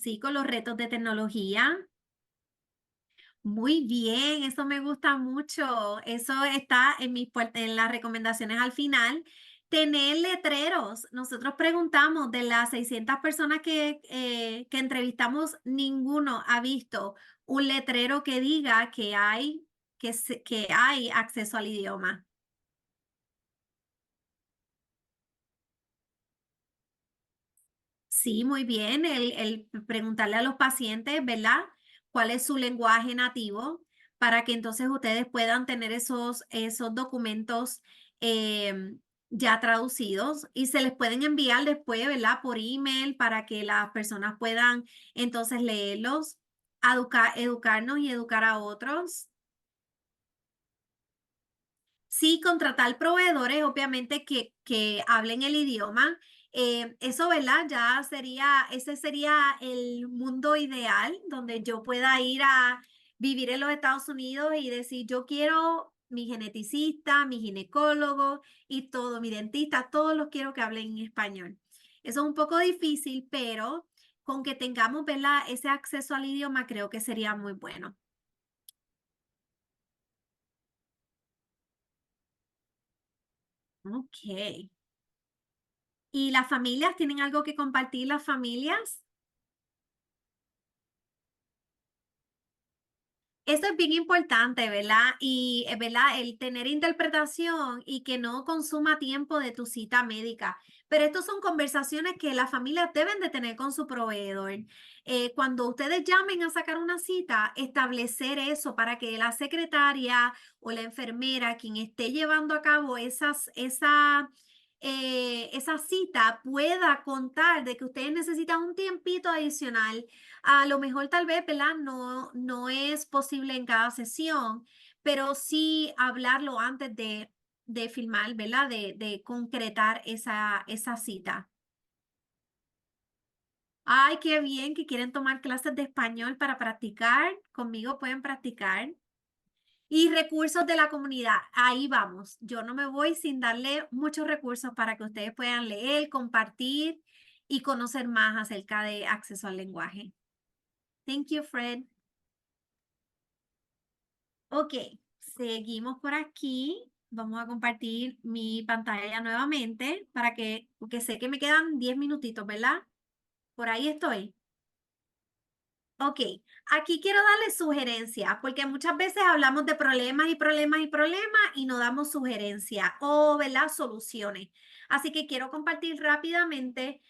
Speaker 1: sí, con los retos de tecnología. Muy bien, eso me gusta mucho. Eso está en las recomendaciones al final. Tener letreros. Nosotros preguntamos de las 600 personas que entrevistamos, ninguno ha visto un letrero que diga que hay acceso al idioma. Sí, muy bien. El preguntarle a los pacientes, ¿verdad? ¿Cuál es su lenguaje nativo? Para que entonces ustedes puedan tener esos documentos ya traducidos y se les pueden enviar después, ¿verdad? Por email para que las personas puedan entonces leerlos, educarnos y educar a otros. Sí, contratar proveedores, obviamente, que hablen el idioma. Eso, ¿verdad? Ese sería el mundo ideal donde yo pueda ir a vivir en los Estados Unidos y decir, yo quiero mi geneticista, mi ginecólogo y todo, mi dentista, todos los quiero que hablen en español. Eso es un poco difícil, pero con que tengamos, ¿verdad? Ese acceso al idioma, creo que sería muy bueno. Ok. ¿Y las familias tienen algo que compartir las familias? Eso es bien importante, ¿verdad? Y, ¿verdad? El tener interpretación y que no consuma tiempo de tu cita médica. Pero estas son conversaciones que las familias deben de tener con su proveedor. Cuando ustedes llamen a sacar una cita, establecer eso para que la secretaria o la enfermera, quien esté llevando a cabo esa cita, pueda contar de que ustedes necesitan un tiempito adicional. A lo mejor tal vez, ¿verdad? No es posible en cada sesión, pero sí hablarlo antes de filmar, ¿verdad? De concretar esa cita. Ay, qué bien que quieren tomar clases de español para practicar. Conmigo pueden practicar. Y recursos de la comunidad. Ahí vamos. Yo no me voy sin darle muchos recursos para que ustedes puedan leer, compartir y conocer más acerca de acceso al lenguaje. Thank you, Fred. Ok, seguimos por aquí. Vamos a compartir mi pantalla nuevamente porque sé que me quedan 10 minutitos, ¿verdad? Por ahí estoy. Ok, aquí quiero darles sugerencias, porque muchas veces hablamos de problemas y problemas y problemas y no damos sugerencias o, ¿verdad? Soluciones. Así que quiero compartir rápidamente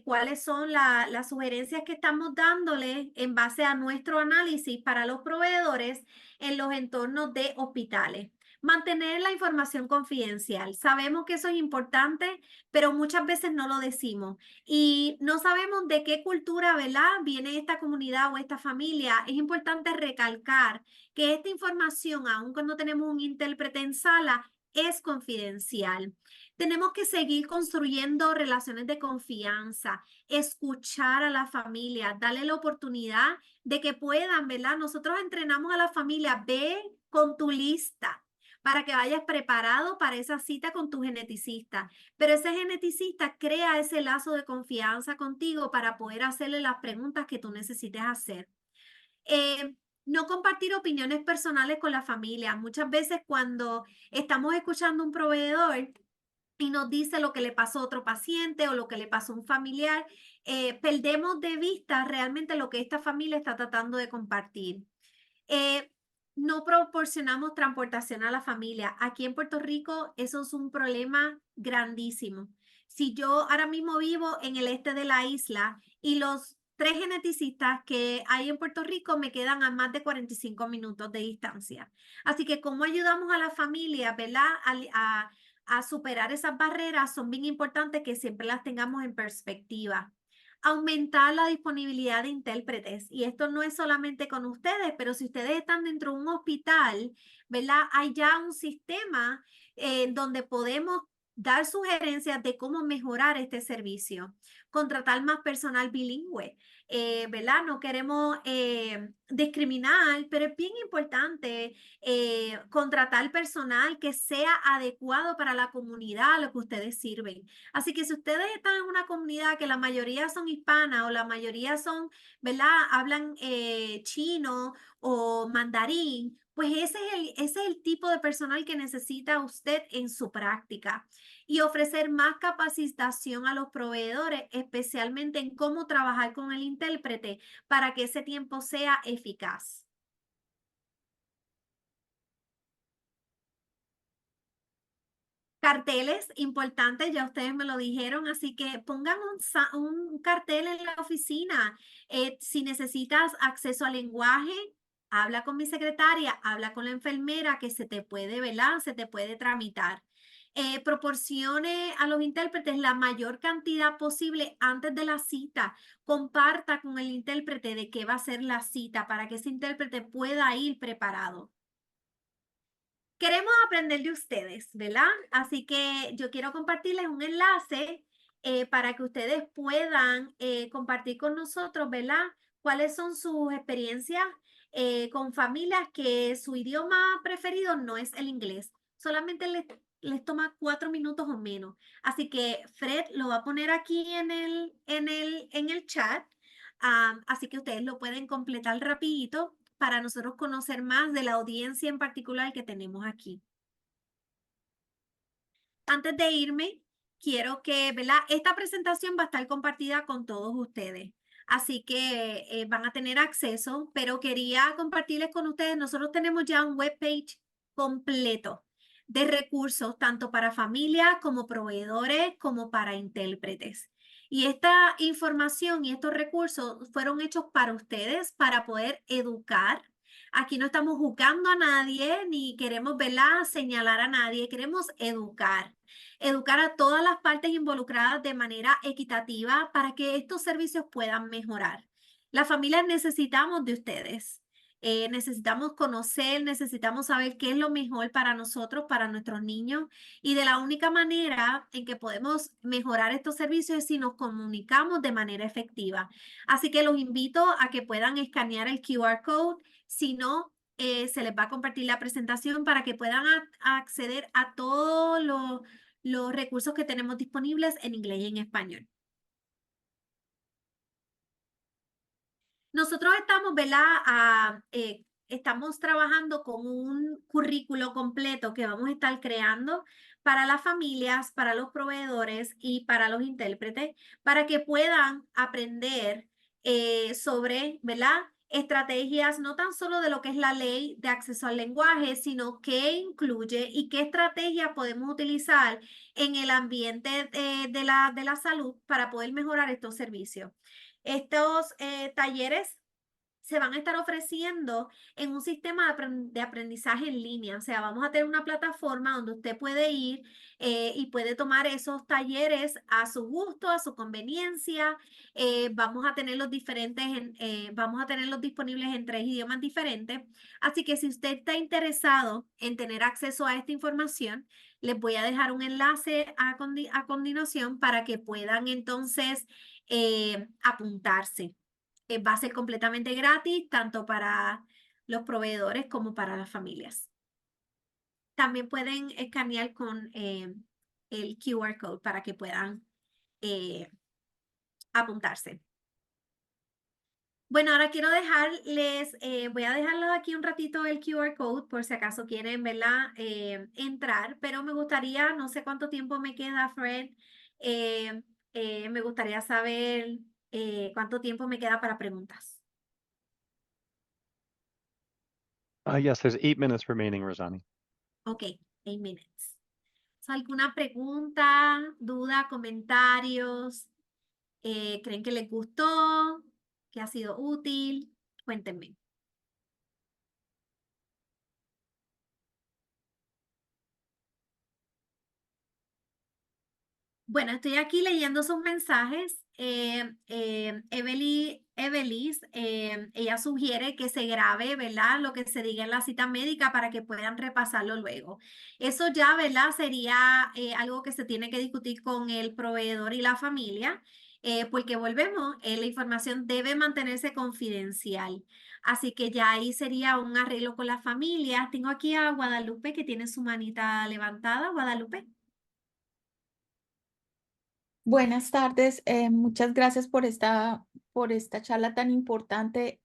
Speaker 1: cuáles son las sugerencias que estamos dándole en base a nuestro análisis para los proveedores en los entornos de hospitales. Mantener la información confidencial. Sabemos que eso es importante, pero muchas veces no lo decimos y no sabemos de qué cultura, ¿verdad? Viene esta comunidad o esta familia. Es importante recalcar que esta información, aun cuando tenemos un intérprete en sala, es confidencial. Tenemos que seguir construyendo relaciones de confianza, escuchar a la familia, darle la oportunidad de que puedan, ¿verdad? Nosotros entrenamos a la familia, ve con tu lista para que vayas preparado para esa cita con tu geneticista. Pero ese geneticista crea ese lazo de confianza contigo para poder hacerle las preguntas que tú necesites hacer. Eh, no compartir opiniones personales con la familia. Muchas veces cuando estamos escuchando un proveedor y nos dice lo que le pasó a otro paciente o lo que le pasó a un familiar, perdemos de vista realmente lo que esta familia está tratando de compartir. Eh, no proporcionamos transportación a la familia. Aquí en Puerto Rico eso es un problema grandísimo. Si yo ahora mismo vivo en el este de la isla y los 3 geneticistas que hay en Puerto Rico me quedan a más de 45 minutos de distancia. Así que cómo ayudamos a la familia, ¿verdad? A superar esas barreras son bien importantes que siempre las tengamos en perspectiva. Aumentar la disponibilidad de intérpretes. Y esto no es solamente con ustedes, pero si ustedes están dentro de un hospital, ¿verdad? Hay ya un sistema donde podemos dar sugerencias de cómo mejorar este servicio. Contratar más personal bilingüe, ¿verdad? No queremos discriminar, pero es bien importante contratar personal que sea adecuado para la comunidad a lo que ustedes sirven. Así que si ustedes están en una comunidad que la mayoría son hispanas o la mayoría son, ¿verdad? Hablan chino o mandarín, pues ese es el tipo de personal que necesita usted en su práctica. Y ofrecer más capacitación a los proveedores, especialmente en cómo trabajar con el intérprete para que ese tiempo sea eficaz. Carteles importantes, ya ustedes me lo dijeron, así que pongan un cartel en la oficina. Si necesitas acceso al lenguaje, habla con mi secretaria, habla con la enfermera que se te puede, ¿verdad? Se te puede tramitar. Proporcione a los intérpretes la mayor cantidad posible antes de la cita. Comparta con el intérprete de qué va a ser la cita para que ese intérprete pueda ir preparado. Queremos aprender de ustedes, ¿verdad? Así que yo quiero compartirles un enlace para que ustedes puedan compartir con nosotros, ¿verdad? ¿Cuáles son sus experiencias con familias que su idioma preferido no es el inglés? Solamente les toma 4 minutos o menos. Así que Fred lo va a poner aquí en el chat. Así que ustedes lo pueden completar rapidito para nosotros conocer más de la audiencia en particular que tenemos aquí. Antes de irme, quiero que, ¿verdad? Esta presentación va a estar compartida con todos ustedes. Así que van a tener acceso, pero quería compartirles con ustedes, nosotros tenemos ya un webpage completo de recursos, tanto para familias como proveedores, como para intérpretes. Y esta información y estos recursos fueron hechos para ustedes, para poder educar. Aquí no estamos juzgando a nadie, ni queremos, ¿verdad?, señalar a nadie, queremos educar. Educar a todas las partes involucradas de manera equitativa para que estos servicios puedan mejorar. Las familias necesitamos de ustedes. Necesitamos conocer, necesitamos saber qué es lo mejor para nosotros, para nuestros niños. Y de la única manera en que podemos mejorar estos servicios es si nos comunicamos de manera efectiva. Así que los invito a que puedan escanear el QR code. Si no, se les va a compartir la presentación para que puedan acceder a todos los recursos que tenemos disponibles en inglés y en español. Nosotros estamos, ¿verdad? Estamos trabajando con un currículo completo que vamos a estar creando para las familias, para los proveedores y para los intérpretes, para que puedan aprender sobre, ¿verdad? Estrategias no tan solo de lo que es la ley de acceso al lenguaje, sino qué incluye y qué estrategias podemos utilizar en el ambiente de la salud para poder mejorar estos servicios. Estos talleres se van a estar ofreciendo en un sistema de aprendizaje en línea. O sea, vamos a tener una plataforma donde usted puede ir y puede tomar esos talleres a su gusto, a su conveniencia. Vamos a tenerlos vamos a tenerlos disponibles en 3 idiomas diferentes. Así que si usted está interesado en tener acceso a esta información, les voy a dejar un enlace a continuación para que puedan entonces apuntarse. Va a ser completamente gratis, tanto para los proveedores como para las familias. También pueden escanear con el QR code para que puedan eh, apuntarse. Bueno, ahora quiero dejarles, voy a dejarles aquí un ratito el QR code por si acaso quieren, ¿verdad? Entrar, pero me gustaría, no sé cuánto tiempo me queda, Fred, eh, me gustaría saber cuánto tiempo me queda para preguntas.
Speaker 2: Yes, there's 8 minutes remaining, Rosani.
Speaker 1: Ok, 8 minutes. ¿Alguna pregunta, duda, comentarios? ¿Creen que les gustó? ¿Que ha sido útil? Cuéntenme. Bueno, estoy aquí leyendo sus mensajes. Evelis, ella sugiere que se grabe, ¿verdad? Lo que se diga en la cita médica para que puedan repasarlo luego. Eso ya, ¿verdad? Sería algo que se tiene que discutir con el proveedor y la familia, porque volvemos, la información debe mantenerse confidencial. Así que ya ahí sería un arreglo con la familia. Tengo aquí a Guadalupe que tiene su manita levantada. Guadalupe.
Speaker 3: Buenas tardes, muchas gracias por esta charla tan importante.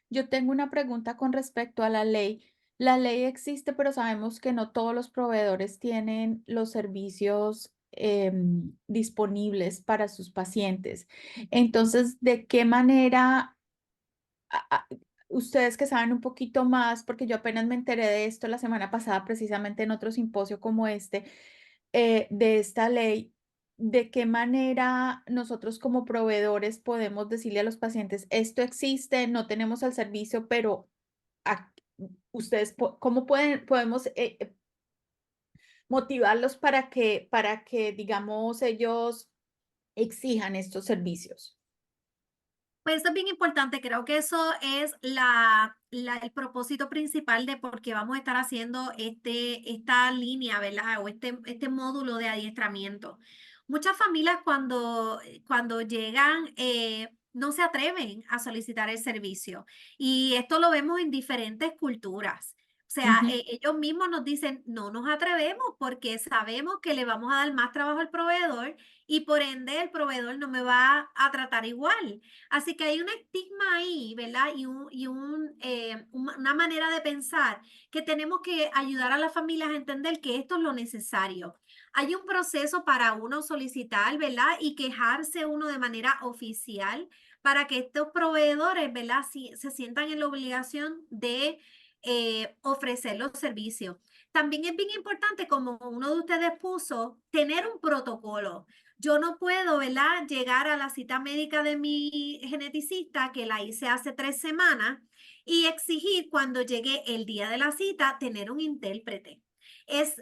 Speaker 3: Yo tengo una pregunta con respecto a la ley. La ley existe, pero sabemos que no todos los proveedores tienen los servicios disponibles para sus pacientes. Entonces, ¿de qué manera ustedes que saben un poquito más, porque yo apenas me enteré de esto la semana pasada, precisamente en otro simposio como este, de esta ley, de qué manera nosotros como proveedores podemos decirle a los pacientes, esto existe, no tenemos el servicio, pero ustedes, ¿cómo podemos motivarlos para que, digamos, ellos exijan estos servicios?
Speaker 1: Pues eso es bien importante, creo que eso es el propósito principal de por qué vamos a estar haciendo esta línea, ¿verdad? O este módulo de adiestramiento. Muchas familias cuando llegan no se atreven a solicitar el servicio y esto lo vemos en diferentes culturas. O sea,
Speaker 3: Ujú,
Speaker 1: ellos mismos nos dicen, no nos atrevemos porque sabemos que le vamos a dar más trabajo al proveedor y por ende el proveedor no me va a tratar igual. Así que hay un estigma ahí, ¿verdad? Una manera de pensar que tenemos que ayudar a las familias a entender que esto es lo necesario. Hay un proceso para uno solicitar, ¿verdad? Y quejarse uno de manera oficial para que estos proveedores, ¿verdad? Se sientan en la obligación de ofrecer los servicios. También es bien importante, como uno de ustedes puso, tener un protocolo. Yo no puedo, ¿verdad?, llegar a la cita médica de mi geneticista, que la hice hace 3 semanas, y exigir cuando llegue el día de la cita tener un intérprete. Es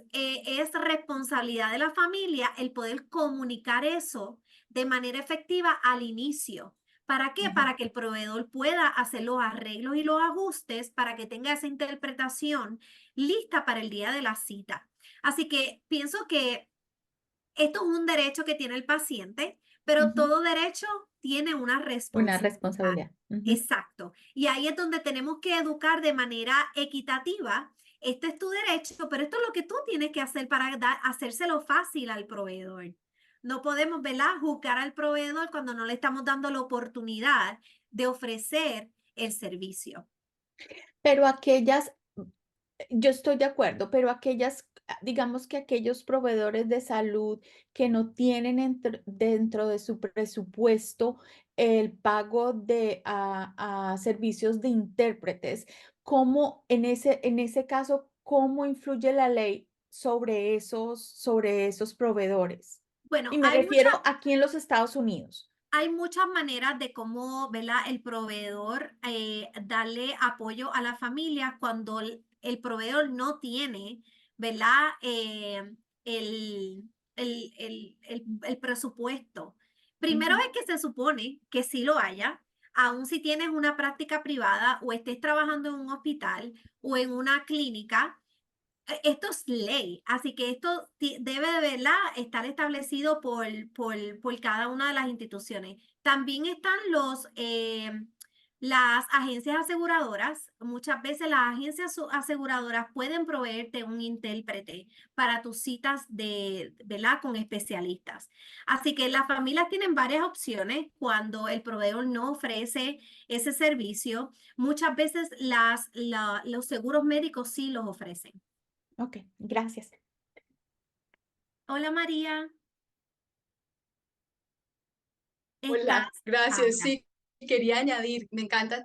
Speaker 1: responsabilidad de la familia el poder comunicar eso de manera efectiva al inicio. ¿Para qué?
Speaker 3: ujú.
Speaker 1: Para que el proveedor pueda hacer los arreglos y los ajustes para que tenga esa interpretación lista para el día de la cita. Así que pienso que esto es un derecho que tiene el paciente, pero
Speaker 3: Ujú.
Speaker 1: todo derecho tiene una
Speaker 3: Una
Speaker 1: responsabilidad.
Speaker 3: responsabilidad. Ujú.
Speaker 1: Exacto. Y ahí es donde tenemos que educar de manera equitativa. Este es tu derecho, pero esto es lo que tú tienes que hacer para hacérselo fácil al proveedor. No podemos, ¿verdad?, juzgar al proveedor cuando no le estamos dando la oportunidad de ofrecer el servicio.
Speaker 3: Pero aquellas, yo estoy de acuerdo, pero aquellas, digamos que aquellos proveedores de salud que no tienen dentro de su presupuesto el pago a servicios de intérpretes, ¿cómo en ese caso, cómo influye la ley sobre esos proveedores?
Speaker 1: Bueno,
Speaker 3: Y me
Speaker 1: hay mucha
Speaker 3: refiero aquí en los Estados Unidos.
Speaker 1: Hay muchas maneras de cómo, ¿verdad? El proveedor darle apoyo a la familia cuando el proveedor no tiene, ¿verdad? El presupuesto. Primero
Speaker 3: Ujú.
Speaker 1: es que se supone que sí lo haya, aun si tienes una práctica privada o estés trabajando en un hospital o en una clínica. Esto es ley, así que esto debe de verdad estar establecido por cada una de las instituciones. También están las agencias aseguradoras. Muchas veces las agencias aseguradoras pueden proveerte un intérprete para tus citas ¿verdad? Con especialistas. Así que las familias tienen varias opciones cuando el proveedor no ofrece ese servicio. Muchas veces los seguros médicos sí los ofrecen.
Speaker 3: Ok, gracias.
Speaker 1: Hola María,
Speaker 4: Hola,
Speaker 1: estás
Speaker 4: gracias.
Speaker 1: ahora.
Speaker 4: Sí, quería añadir, me encanta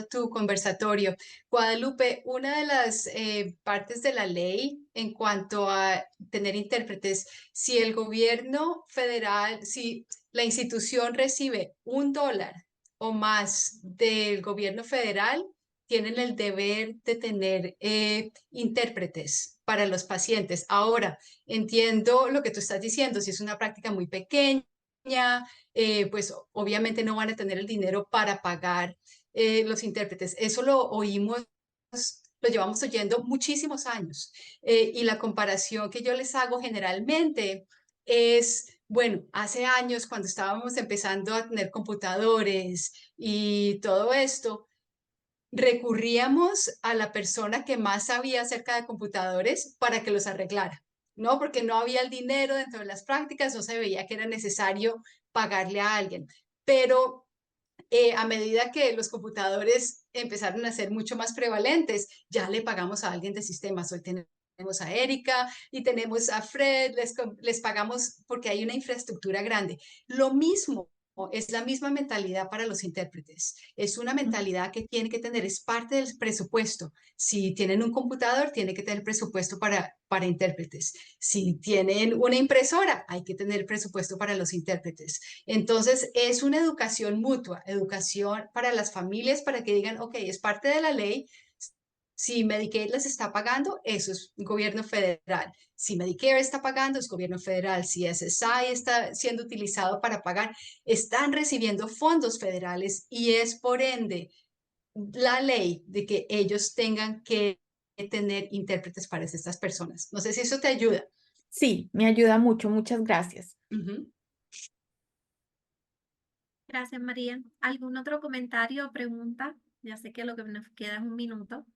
Speaker 4: tu conversatorio. Guadalupe, una de las partes de la ley en cuanto a tener intérpretes, si el gobierno federal, si la institución recibe $1 o más del gobierno federal, tienen el deber de tener intérpretes para los pacientes. Ahora, entiendo lo que tú estás diciendo, si es una práctica muy pequeña, pues obviamente no van a tener el dinero para pagar los intérpretes. Eso lo oímos, lo llevamos oyendo muchísimos años. Y la comparación que yo les hago generalmente es, bueno, hace años cuando estábamos empezando a tener computadores y todo esto, recurríamos a la persona que más sabía acerca de computadores para que los arreglara, ¿no? Porque no había el dinero dentro de las prácticas, no se veía que era necesario pagarle a alguien. Pero a medida que los computadores empezaron a ser mucho más prevalentes, ya le pagamos a alguien de sistemas. Hoy tenemos a Erika y tenemos a Fred, les pagamos porque hay una infraestructura grande. Lo mismo. Es la misma mentalidad para los intérpretes. Es una mentalidad que tiene que tener, es parte del presupuesto. Si tienen un computador, tiene que tener presupuesto para intérpretes. Si tienen una impresora, hay que tener presupuesto para los intérpretes. Entonces, es una educación mutua, educación para las familias, para que digan, ok, es parte de la ley. Si Medicaid les está pagando, eso es gobierno federal. Si Medicare está pagando, es gobierno federal. Si SSI está siendo utilizado para pagar, están recibiendo fondos federales y es por ende la ley de que ellos tengan que tener intérpretes para estas personas. No sé si eso te ayuda.
Speaker 3: Sí, me ayuda mucho. Muchas gracias.
Speaker 4: Ujú.
Speaker 1: Gracias María. ¿Algún otro comentario o pregunta? Ya sé que lo que nos queda es un minuto.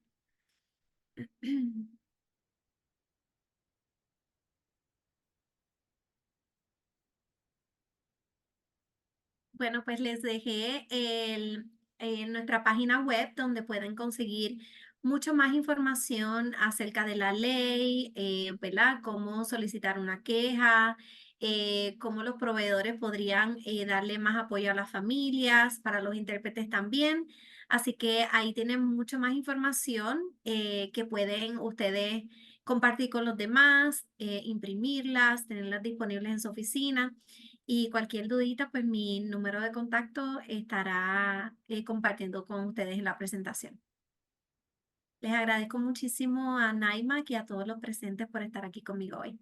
Speaker 1: Bueno, pues les dejé nuestra página web donde pueden conseguir mucho más información acerca de la ley, ¿verdad? Cómo solicitar una queja, cómo los proveedores podrían darle más apoyo a las familias, para los intérpretes también. Así que ahí tienen mucho más información que pueden ustedes compartir con los demás, imprimirlas, tenerlas disponibles en su oficina. Y cualquier dudita, pues mi número de contacto estará compartiendo con ustedes en la presentación. Les agradezco muchísimo a Naima y a todos los presentes por estar aquí conmigo hoy.